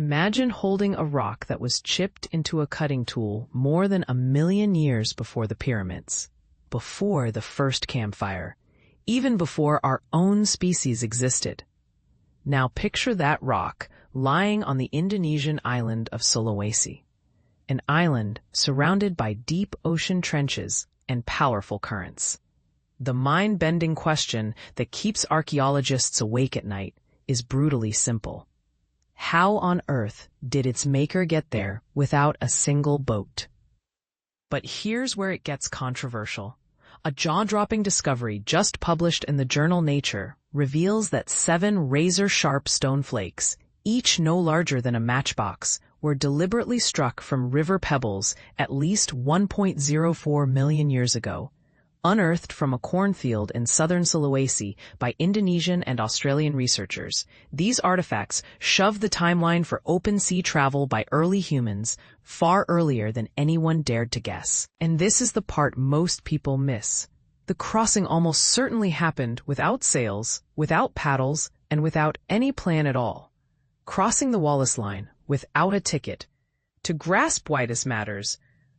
Imagine holding a rock that was chipped into a cutting tool more than 1,000,000 years before the pyramids, before the first campfire, even before our own species existed. Now picture that rock lying on the Indonesian island of Sulawesi, an island surrounded by deep ocean trenches and powerful currents. The mind-bending question that keeps archaeologists awake at night is brutally simple. How on earth did its maker get there without a single boat? But here's where it gets controversial. A jaw-dropping discovery just published in the journal Nature reveals that 7 razor-sharp stone flakes, each no larger than a matchbox, were deliberately struck from river pebbles at least 1.04 million years ago, unearthed from a cornfield in southern Sulawesi by Indonesian and Australian researchers. These artifacts shove the timeline for open sea travel by early humans far earlier than anyone dared to guess. And this is the part most people miss. The crossing almost certainly happened without sails, without paddles, and without any plan at all. Crossing the Wallace Line without a ticket. To grasp why this matters,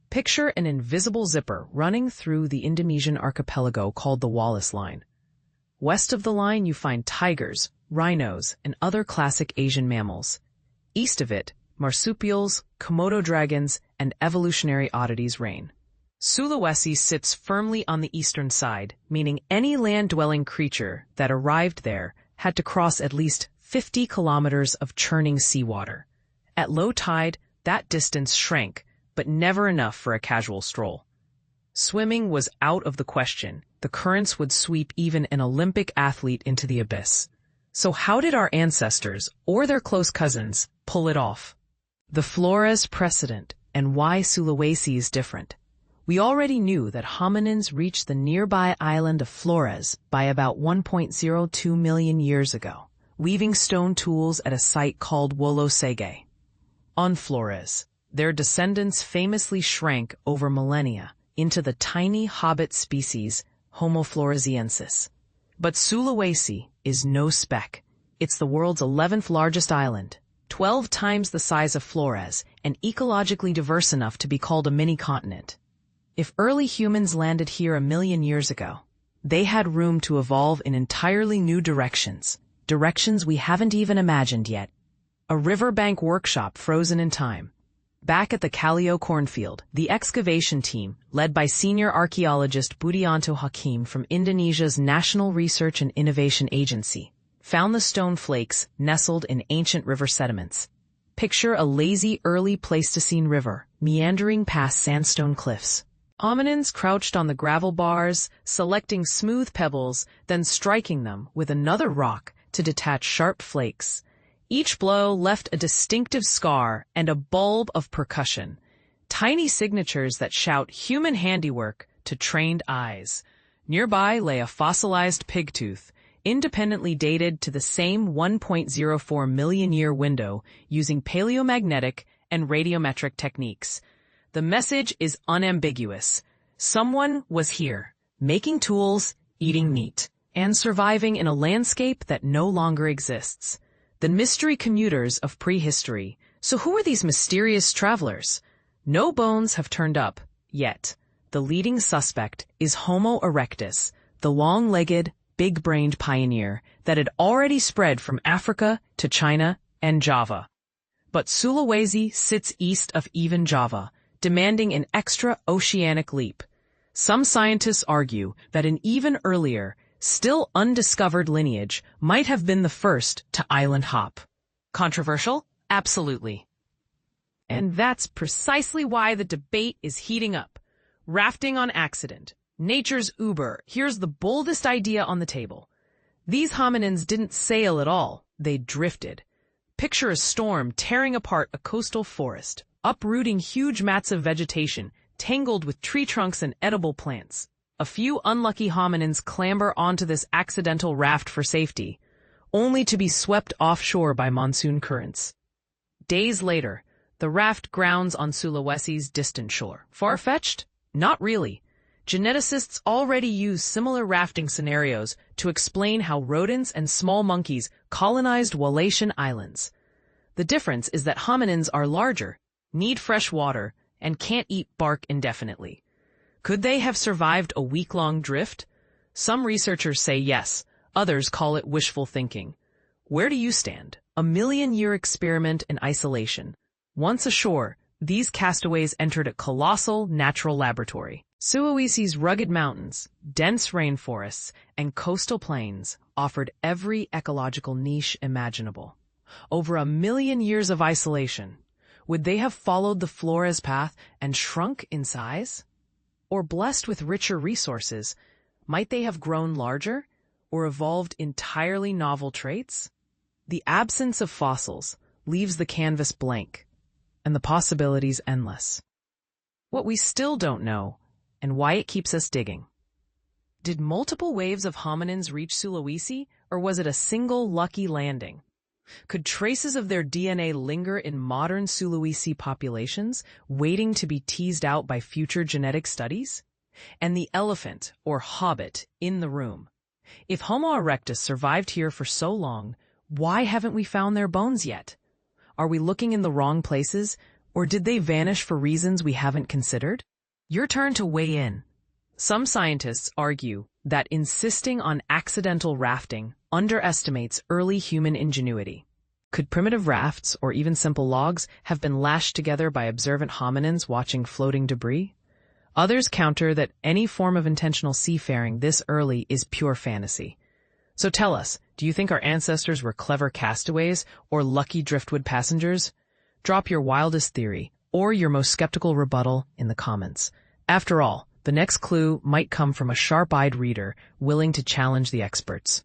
picture an invisible zipper running through the Indonesian archipelago called the Wallace Line. West of the line, you find tigers, rhinos, and other classic Asian mammals. East of it, marsupials, Komodo dragons, and evolutionary oddities reign. Sulawesi sits firmly on the eastern side, meaning any land-dwelling creature that arrived there had to cross at least 50 kilometers of churning seawater. At low tide, that distance shrank, but never enough for a casual stroll. Swimming was out of the question. The currents would sweep even an Olympic athlete into the abyss. So how did our ancestors, or their close cousins, pull it off? The Flores precedent, and why Sulawesi is different. We already knew that hominins reached the nearby island of Flores by about 1.02 million years ago, weaving stone tools at a site called Wallace Line. On Flores, their descendants famously shrank over millennia into the tiny hobbit species Homo floresiensis. But Sulawesi is no speck. It's the world's 11th largest island, 12 times the size of Flores, and ecologically diverse enough to be called a mini-continent. If early humans landed here 1,000,000 years ago, they had room to evolve in entirely new directions we haven't even imagined yet. A riverbank workshop frozen in time. Back at the Kallio cornfield, the excavation team, led by senior archaeologist Budianto Hakim from Indonesia's National Research and Innovation Agency, found the stone flakes nestled in ancient river sediments. Picture a lazy early Pleistocene river, meandering past sandstone cliffs. Hominins crouched on the gravel bars, selecting smooth pebbles, then striking them with another rock to detach sharp flakes. Each blow left a distinctive scar and a bulb of percussion, tiny signatures that shout human handiwork to trained eyes. Nearby lay a fossilized pig tooth, independently dated to the same 1.04 million year window using paleomagnetic and radiometric techniques. The message is unambiguous. Someone was here, making tools, eating meat, and surviving in a landscape that no longer exists. The mystery commuters of prehistory. So who are these mysterious travelers? No bones have turned up, yet. The leading suspect is Homo erectus, the long-legged, big-brained pioneer that had already spread from Africa to China and Java. But Sulawesi sits east of even Java, demanding an extra oceanic leap. Some scientists argue that an even earlier, still undiscovered lineage might have been the first to island hop. Controversial? Absolutely. And that's precisely why the debate is heating up. Rafting on accident. Nature's Uber. Here's the boldest idea on the table. These hominins didn't sail at all. They drifted. Picture a storm tearing apart a coastal forest, uprooting huge mats of vegetation, tangled with tree trunks and edible plants. A few unlucky hominins clamber onto this accidental raft for safety, only to be swept offshore by monsoon currents. Days later, the raft grounds on Sulawesi's distant shore. Far-fetched? Not really. Geneticists already use similar rafting scenarios to explain how rodents and small monkeys colonized Wallacean islands. The difference is that hominins are larger, need fresh water, and can't eat bark indefinitely. Could they have survived a week-long drift? Some researchers say yes, others call it wishful thinking. Where do you stand? A million-year experiment in isolation. Once ashore, these castaways entered a colossal natural laboratory. Sulawesi's rugged mountains, dense rainforests, and coastal plains offered every ecological niche imaginable. Over 1 million years of isolation, would they have followed the flora's path and shrunk in size? Or blessed with richer resources, might they have grown larger or evolved entirely novel traits? The absence of fossils leaves the canvas blank, and the possibilities endless. What we still don't know, and why it keeps us digging. Did multiple waves of hominins reach Sulawesi, or was it a single lucky landing? Could traces of their DNA linger in modern Sulawesi populations, waiting to be teased out by future genetic studies? And the elephant, or hobbit, in the room. If Homo erectus survived here for so long, why haven't we found their bones yet? Are we looking in the wrong places, or did they vanish for reasons we haven't considered? Your turn to weigh in. Some scientists argue that insisting on accidental rafting underestimates early human ingenuity. Could primitive rafts, or even simple logs, have been lashed together by observant hominins watching floating debris? Others counter that any form of intentional seafaring this early is pure fantasy. So tell us, do you think our ancestors were clever castaways or lucky driftwood passengers? Drop your wildest theory or your most skeptical rebuttal in the comments. After all, the next clue might come from a sharp-eyed reader willing to challenge the experts.